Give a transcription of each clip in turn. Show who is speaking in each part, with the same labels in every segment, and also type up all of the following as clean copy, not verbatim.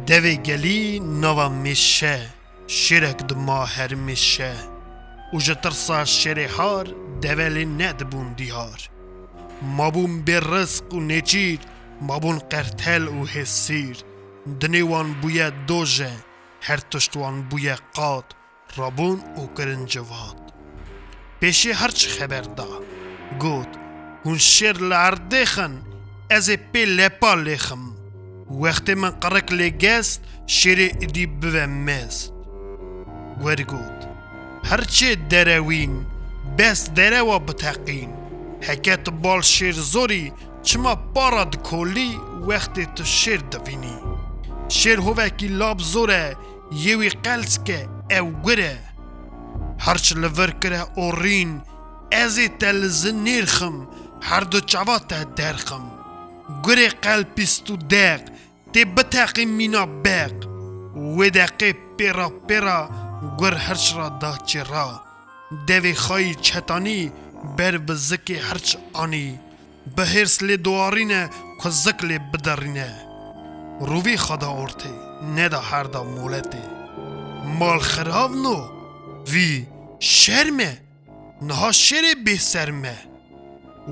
Speaker 1: دوی گلی نوا میشه شیرک دما هر میشه و جترسا شیر هار دولی ندبون دیار مابون بی رزق و نجیر مابون قرتل و حسیر دنیوان بویا دوژه هر تشتوان بویا قاد رابون و کرنجواد پیشی هرچ خبر دا گود هون شیر لعرده خن از پی لپا لیخم وقتی من قرق لگست شیر ادی بوه مست گوری گود هرچی دروین بس دروا بتقین حکت بال شیر زوری چما پارد کولی وقتی تو شیر دوینی شیر هوکی لاب زوره یوی قلس که او گره هرچ لور کره اورین ازی تل زنیرخم هر دو چوات درخم گره قلبیستو دق تی بتاقی مینا بق و دقی پیرا پیرا گر هرچ را دا چی را دوی خواهی چتانی بر بزکی هرچ آنی به هرس لی دوارینه که زک لی بدرینه روی خدا ارتی ندا هر دا مولتی مال خراب نو وی شرمه نها شر بی سرمه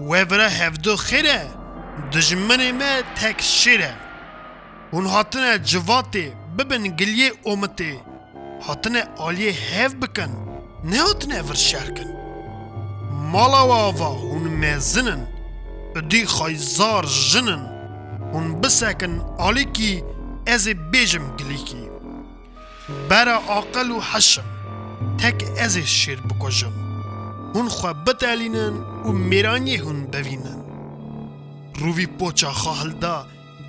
Speaker 1: و برا هفدو خیره دجمن ما تک شیره اون هاتنه جواتی ببن گلیه اومتی هاتنه آلیه هف بکن نه هاتنه ورشر کن مالا و آوا اون مزنن ادی خایزار جنن اون بسکن آلی کی از بیجم گلی کی برا عقل و حشم تک از شیر بکجم هون خواه بتالینن و میرانی هون بوینن روی پوچا خواهل دا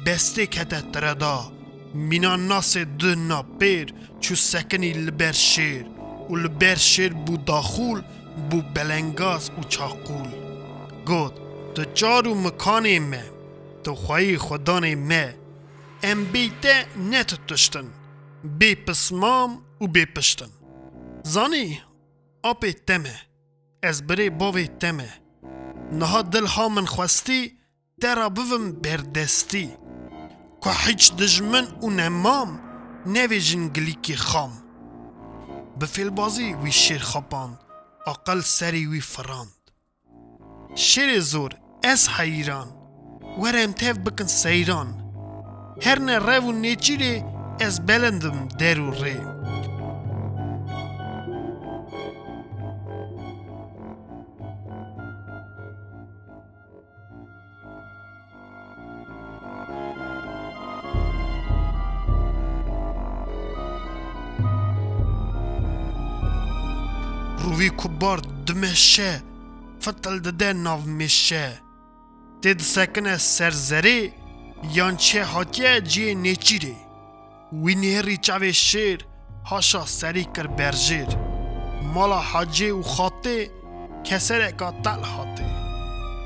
Speaker 1: بسته کتا تردا مینا ناس دو ناپیر چو سکنی لبر شیر و لبر شیر بو داخول بو بلنگاز و چاقول گود تو جارو مکانی مه تو خواهی خودانی مه ام بیته نت تشتن بی پسمام و بی پشتن زانی آپی تمه از بری باوی تمه نها دل ها من خواستی ترا بوم بردستی که هیچ دجمن و نمام نوی جنگلی کی خام بفیل بازی وی شیر خپاند اقل سری وی فراند شیر زور از حیران ورم تف بکن سیران هر نه رو و نیچیره از بلندم درو ری روی کبار دمشه فتل دده ناو میشه تید سکنه سرزره یان چه حاتیه جیه نیچیره وی نهری چاوه شیر هاشا سری کر برجیر مالا حاجه و خاطه کسره که تل حاته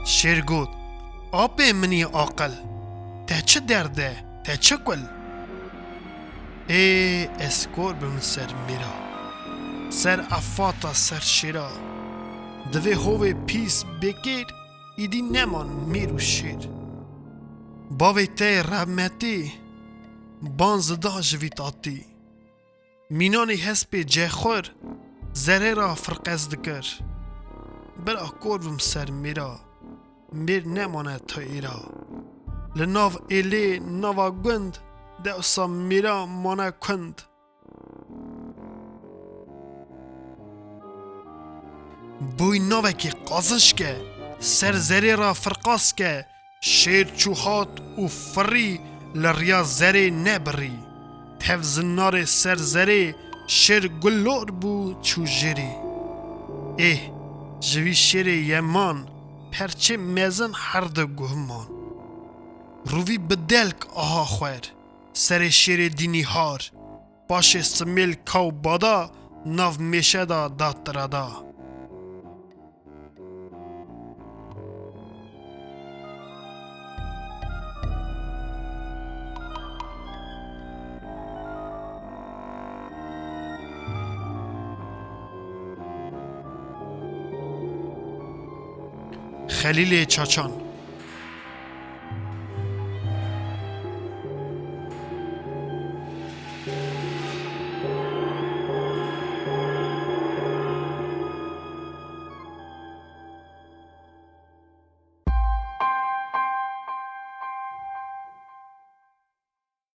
Speaker 1: شیر گود آبه منی عاقل ته چه درده ته چه کل ای اسکور بم سر میرا سر افاتا سر شیرا دوی هوه پیس بگیر ایدی نمان میرو شیر باوی ته رحمتی بانزدا جویتاتی مینانی هسپی جخور زره را فرقز دکر برا کوربم سر میرا میر نمانه تا ایرا لناو ایلی نوا گند ده اصا میرا مانه کند بوی نوه که قازش که سر زره را فرقاس که شیر چوهات و فری لریا زره نبری تف زنار سر زره شیر گلور بو چو جری جوی شیر یمان پرچه مزن هر دو گهمان روی بدلک آها خویر سر شیر دینی هار باش سمیل کو بادا ناو میشه دا داترادا خلیل چاچان